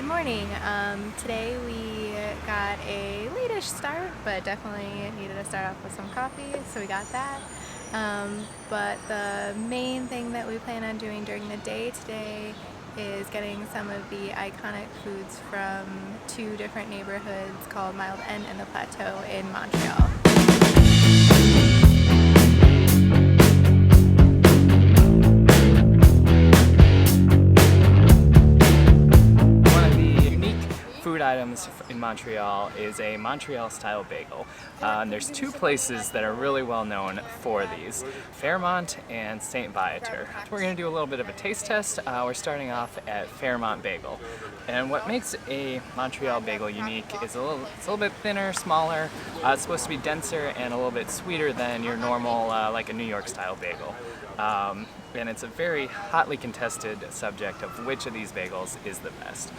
Good morning. Today we got a late-ish start, but definitely needed to start off with some coffee, so we got that. But the main thing that we plan on doing during the day today is getting some of the iconic foods from two different neighborhoods called Mile End and the Plateau in Montreal. Food items in Montreal is a Montreal style bagel. And there's two places that are really well known for these, Fairmont and St-Viateur. We're going to do a little bit of a taste test. We're starting off at Fairmont Bagel. And what makes a Montreal bagel unique is it's a little bit thinner, smaller. It's supposed to be denser and a little bit sweeter than your normal, like a New York style bagel. And it's a very hotly contested subject of which of these bagels is the best.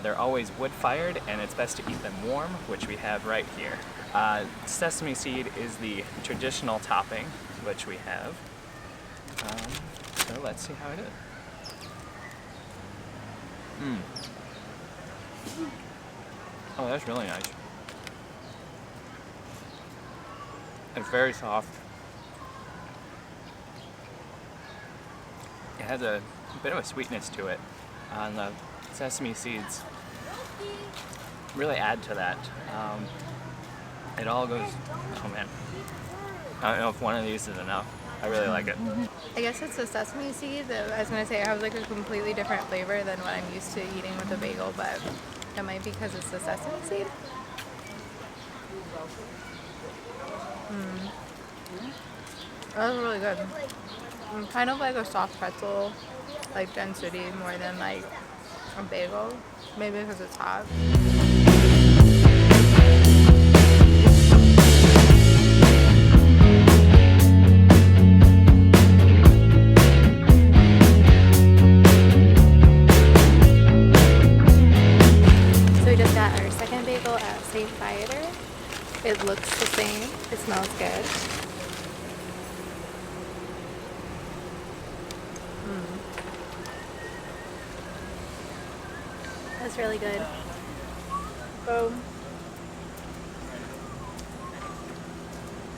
They're always wood-fired, and it's best to eat them warm, which we have right here. Sesame seed is the traditional topping, which we have. So let's see how it is. Oh, that's really nice. It's very soft. It has a bit of a sweetness to it, and the sesame seeds really add to that. It all goes, oh man, I don't know if one of these is enough. I really like it. I guess it's the sesame seed. I was going to say it has like a completely different flavor than what I'm used to eating with a bagel, but that might be because it's the sesame seed. That was really good. Kind of like a soft pretzel, like density more than like a bagel. Maybe because it's hot. So we just got our second bagel at St-viateur. It looks the same. It smells good. That's really good. So,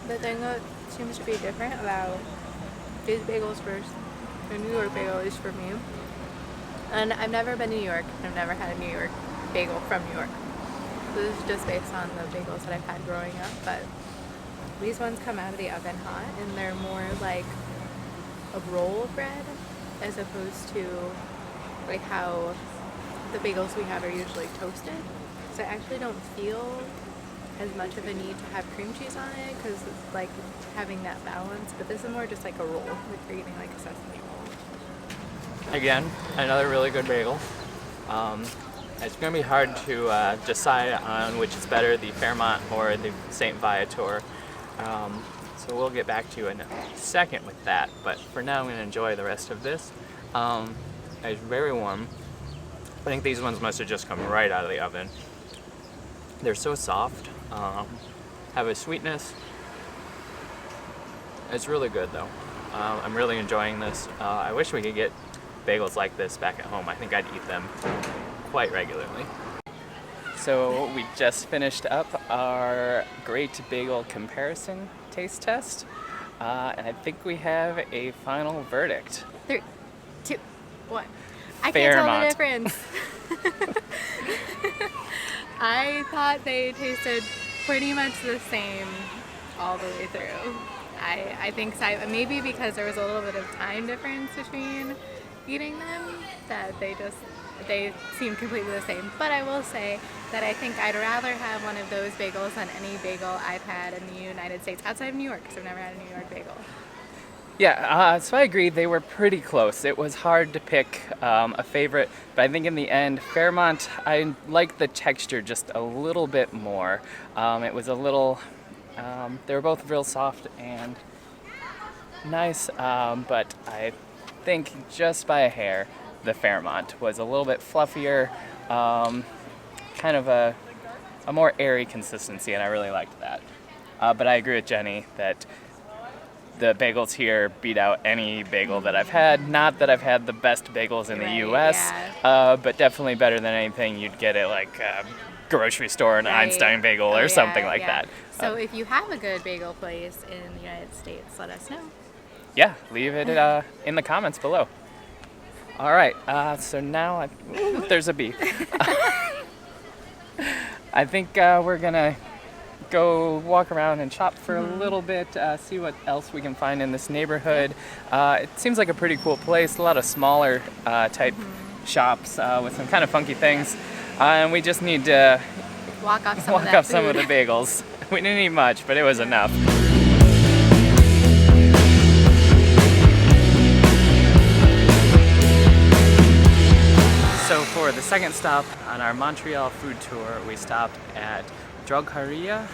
the thing that seems to be different about these bagels versus the New York bagel, at least for me, and I've never been to New York, I've never had a New York bagel from New York. This is just based on the bagels that I've had growing up, but these ones come out of the oven hot, and they're more like a roll of bread as opposed to like how the bagels we have are usually toasted, so I actually don't feel as much of a need to have cream cheese on it because it's like having that balance, but this is more just like a roll, like you're eating like a sesame roll. Again, another really good bagel. It's going to be hard to decide on which is better, the Fairmont or the St-Viateur. So we'll get back to you in a second with that, but for now I'm going to enjoy the rest of this. It's very warm. I think these ones must have just come right out of the oven. They're so soft, have a sweetness. It's really good though. I'm really enjoying this. I wish we could get bagels like this back at home. I think I'd eat them quite regularly. So we just finished up our great bagel comparison taste test, and I think we have a final verdict. 3, 2, 1. I Fairmont. can't tell the difference. I thought they tasted pretty much the same all the way through. I think maybe because there was a little bit of time difference between eating them that they seemed completely the same. But I will say that I think I'd rather have one of those bagels than any bagel I've had in the United States outside of New York, because I've never had a New York bagel. Yeah, so I agree, they were pretty close. It was hard to pick a favorite, but I think in the end, Fairmont, I liked the texture just a little bit more. It was a little, they were both real soft and nice, but I think just by a hair, the Fairmont was a little bit fluffier, kind of a more airy consistency, and I really liked that. But I agree with Jenny that the bagels here beat out any bagel that I've had. Not that I've had the best bagels in the Right, U.S., yeah. but definitely better than anything you'd get at like a grocery store, an Right. Einstein bagel Oh, or yeah, something like yeah. that. So if you have a good bagel place in the United States, let us know. Yeah, leave it in the comments below. All right, so now there's a bee. I think we're gonna go walk around and shop for a little bit, see what else we can find in this neighborhood. It seems like a pretty cool place, a lot of smaller type shops with some kind of funky things. And we just need to Walk off some walk of that off some of food. the bagels. We didn't eat much, but it was enough. So for the second stop on our Montreal food tour, we stopped at Drogeria,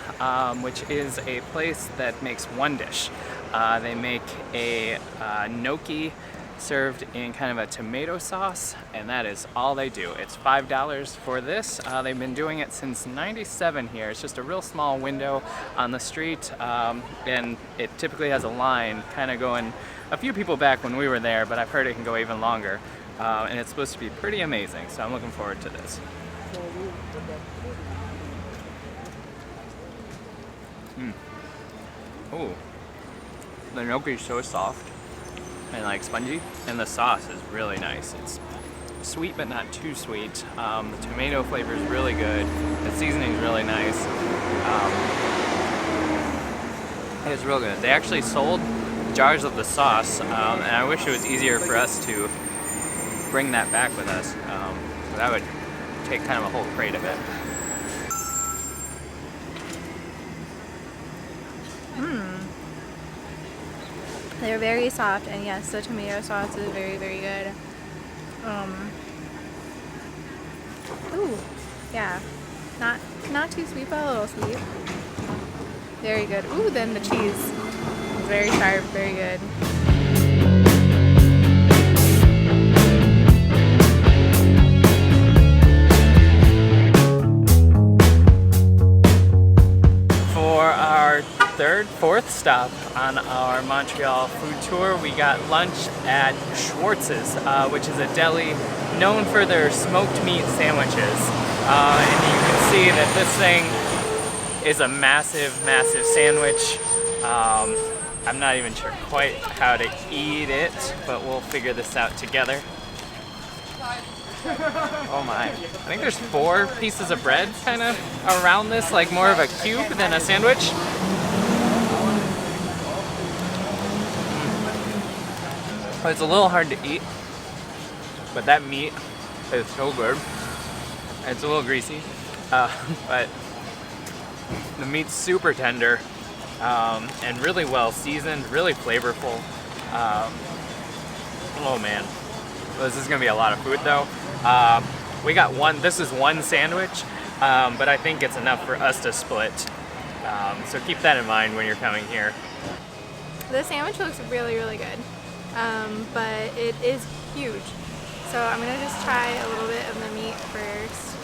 which is a place that makes one dish. They make a gnocchi served in kind of a tomato sauce, and that is all they do. It's $5 for this. They've been doing it since '97 here. It's just a real small window on the street, and it typically has a line kind of going a few people back when we were there, but I've heard it can go even longer. And it's supposed to be pretty amazing, so I'm looking forward to this. Ooh, the gnocchi is so soft and like spongy, and the sauce is really nice. It's sweet but not too sweet. The tomato flavor is really good. The seasoning is really nice. It's real good. They actually sold jars of the sauce, and I wish it was easier for us to bring that back with us. That would take kind of a whole crate of it. They're very soft, and yes, the tomato sauce is very, very good. Ooh, yeah, not too sweet, but a little sweet. Very good. Ooh, then the cheese is very sharp, very good. Fourth stop on our Montreal food tour, we got lunch at Schwartz's, which is a deli known for their smoked meat sandwiches. And you can see that this thing is a massive, massive sandwich. I'm not even sure quite how to eat it, but we'll figure this out together. Oh my. I think there's 4 pieces of bread kind of around this, like more of a cube than a sandwich. It's a little hard to eat, but that meat is so good. It's a little greasy, but the meat's super tender and really well seasoned, really flavorful. Oh man, this is gonna be a lot of food though. We got one, this is one sandwich, but I think it's enough for us to split. So keep that in mind when you're coming here. The sandwich looks really, really good. But it is huge. So I'm gonna just try a little bit of the meat first.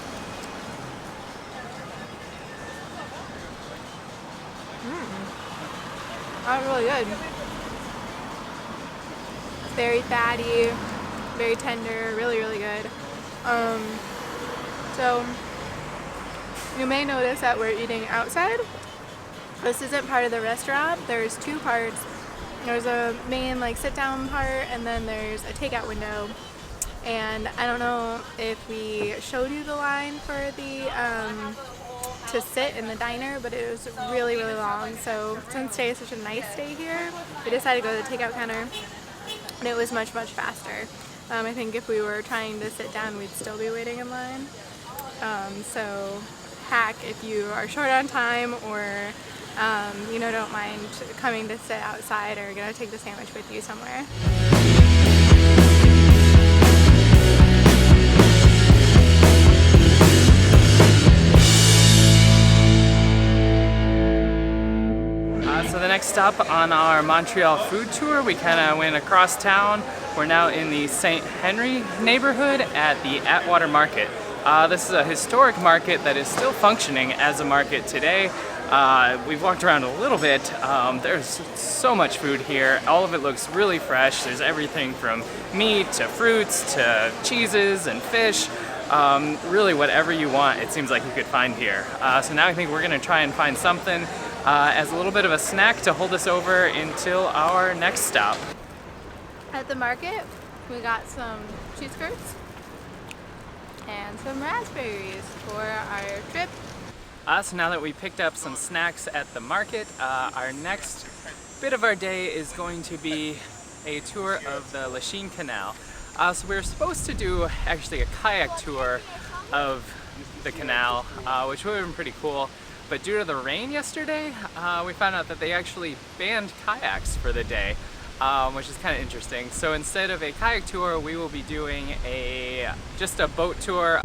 That's really good. It's very fatty, very tender, really, really good. So you may notice that we're eating outside. This isn't part of the restaurant. There's 2 parts. There's a main like sit down part, and then there's a takeout window. And I don't know if we showed you the line for the to sit in the diner, but it was really, really long. So since today is such a nice day here, we decided to go to the takeout counter, and it was much, much faster. I think if we were trying to sit down, we'd still be waiting in line. So hack if you are short on time, or you know, don't mind coming to sit outside, or gonna take the sandwich with you somewhere. So the next stop on our Montreal food tour, we kind of went across town. We're now in the St. Henry neighborhood at the Atwater market. This is a historic market that is still functioning as a market today. We've walked around a little bit. There's so much food here. All of it looks really fresh. There's everything from meat to fruits to cheeses and fish. Really whatever you want, it seems like you could find here. So now I think we're gonna try and find something as a little bit of a snack to hold us over until our next stop. At the market, we got some cheese curds and some raspberries for our trip. So now that we picked up some snacks at the market, our next bit of our day is going to be a tour of the Lachine Canal. So we were supposed to do actually a kayak tour of the canal, which would have been pretty cool. But due to the rain yesterday, we found out that they actually banned kayaks for the day, which is kind of interesting. So instead of a kayak tour, we will be doing just a boat tour.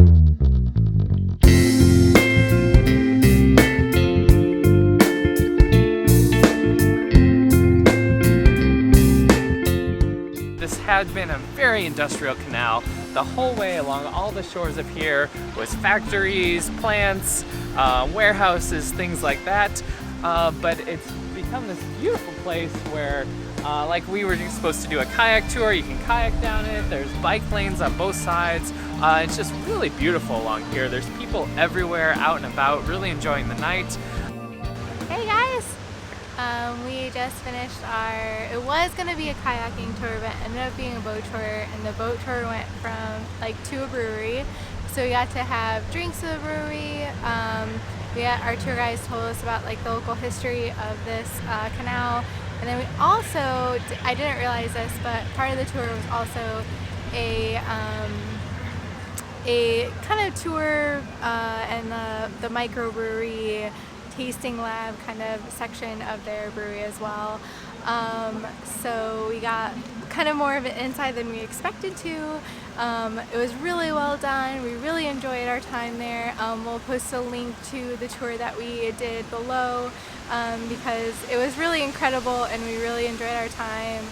This had been a very industrial canal. The whole way along all the shores of here was factories, plants, warehouses, things like that. But it's become this beautiful place where, like we were supposed to do a kayak tour, you can kayak down it, there's bike lanes on both sides. It's just really beautiful along here. There's people everywhere out and about, really enjoying the night. Hey guys! We just finished it was going to be a kayaking tour, but ended up being a boat tour, and the boat tour went from to a brewery. So we got to have drinks at the brewery. Our tour guides told us about the local history of this canal. And then we also, I didn't realize this, but part of the tour was also a kind of tour and the microbrewery tasting lab kind of section of their brewery as well. So we got kind of more of an insight than we expected to. It was really well done. We really enjoyed our time there. We'll post a link to the tour that we did below because it was really incredible and we really enjoyed our time.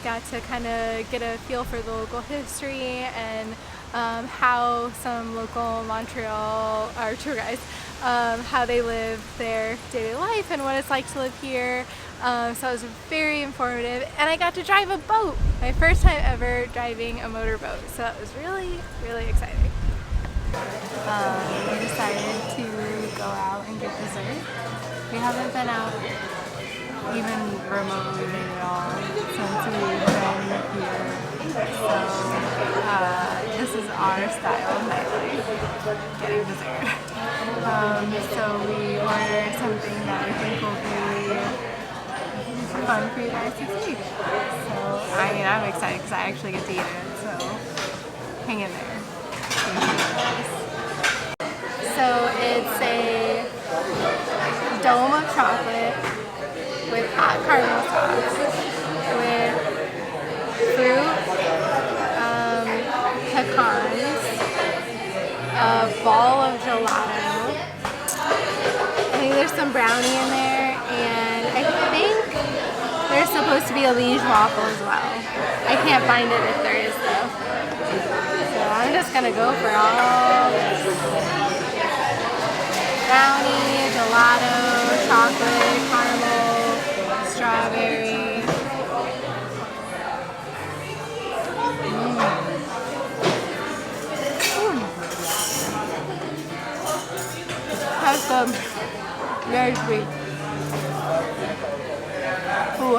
Got to kind of get a feel for the local history and how some local Montreal, our tour guides, how they live their daily life and what it's like to live here. So it was very informative, and I got to drive a boat. My first time ever driving a motorboat, so it was really, really exciting. We decided to go out and get dessert. We haven't been out even remotely at all since we've been here. So this is our style of nightlife, getting dessert. So we ordered something that I think will be fun for you guys to see. So I'm excited because I actually get to eat it, so hang in there. So it's a dome of chocolate with hot caramel sauce, with fruit, pecans, a ball of gelato. I think there's some brownie in there, and I think there's supposed to be a liege waffle as well. I can't find it if there is though. So I'm just gonna go for all this. Brownie, gelato, chocolate, caramel, strawberry. That's good. Very sweet. Ooh.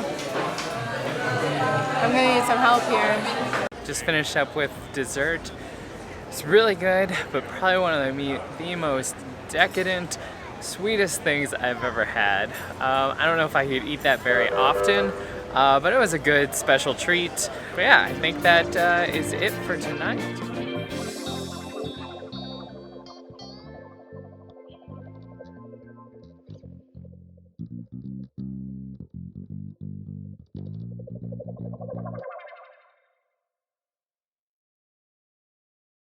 I'm gonna need some help here. Just finished up with dessert. It's really good, but probably one of the most decadent, sweetest things I've ever had. I don't know if I could eat that very often, but it was a good special treat. But yeah, I think that is it for tonight.